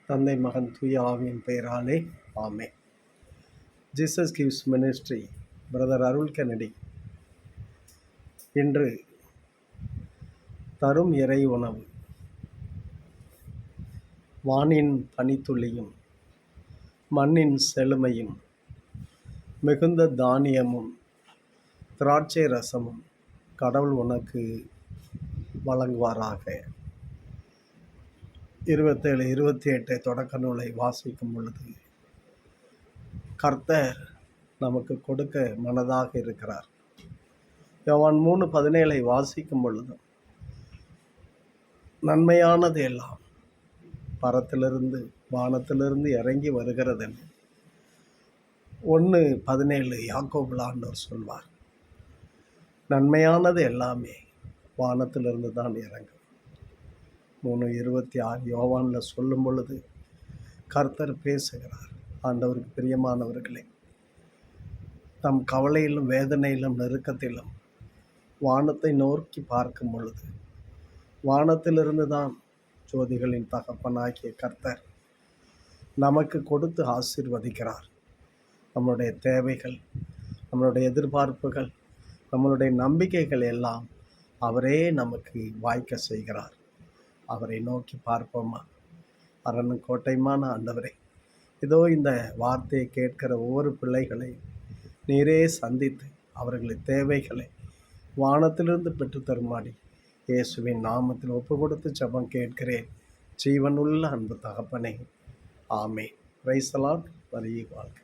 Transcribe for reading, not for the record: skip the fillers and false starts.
தந்தை மகன் தூய ஆவியின் பெயராலே ஆமென். ஜீசஸ் கிவ்ஸ் மினிஸ்ட்ரி பிரதர் அருள் கென்னடி இன்று தரும் இறை உணவு வானின் பனித்துளியும் மண்ணின் செழுமையும் மிகுந்த தானியமும் திராட்சை ரசமும் கடவுள் உனக்கு வழங்குவாராக. 27, 28 தொடக்க நூலை வாசிக்கும் பொழுது கர்த்தர் நமக்கு கொடுக்க மனதாக இருக்கிறார். யோவான் 3:17 வாசிக்கும் பொழுது நன்மையானது எல்லாம் பரத்திலிருந்து வானத்திலிருந்து இறங்கி வருகிறது. 1:17 யாக்கோபுல ஆண்டவர் சொல்வார், நன்மையானது எல்லாமே வானத்திலிருந்து தான் இறங்கும். 3:26 யோவானில் சொல்லும் பொழுது கர்த்தர் பேசுகிறார். ஆண்டவருக்கு பிரியமானவர்களே, தம் கவலையிலும் வேதனையிலும் நெருக்கத்திலும் வானத்தை நோக்கி பார்க்கும் பொழுது வானத்திலிருந்து தான் ஜோதிகளின் தகப்பனாகிய கர்த்தர் நமக்கு கொடுத்து ஆசீர்வதிக்கிறார். நம்மளுடைய தேவைகள், நம்மளுடைய எதிர்பார்ப்புகள், நம்மளுடைய நம்பிக்கைகள் எல்லாம் அவரே நமக்கு வாய்க்க செய்கிறார். அவரை நோக்கி பார்ப்போமா? அரணும் கோட்டைமான ஆண்டவரே, இதோ இந்த வார்த்தையை கேட்கிற ஒவ்வொரு பிள்ளைகளையும் நீரே சந்தித்து அவர்களின் தேவைகளை வானத்திலிருந்து பெற்றுத்தருமாடி இயேசுவின் நாமத்தில் ஒப்பு கொடுத்து ஜெபம் கேட்கிறேன். ஜீவனுள்ள அன்பு தகப்பனே, ஆமென். Praise the Lord. வரிய வாழ்க.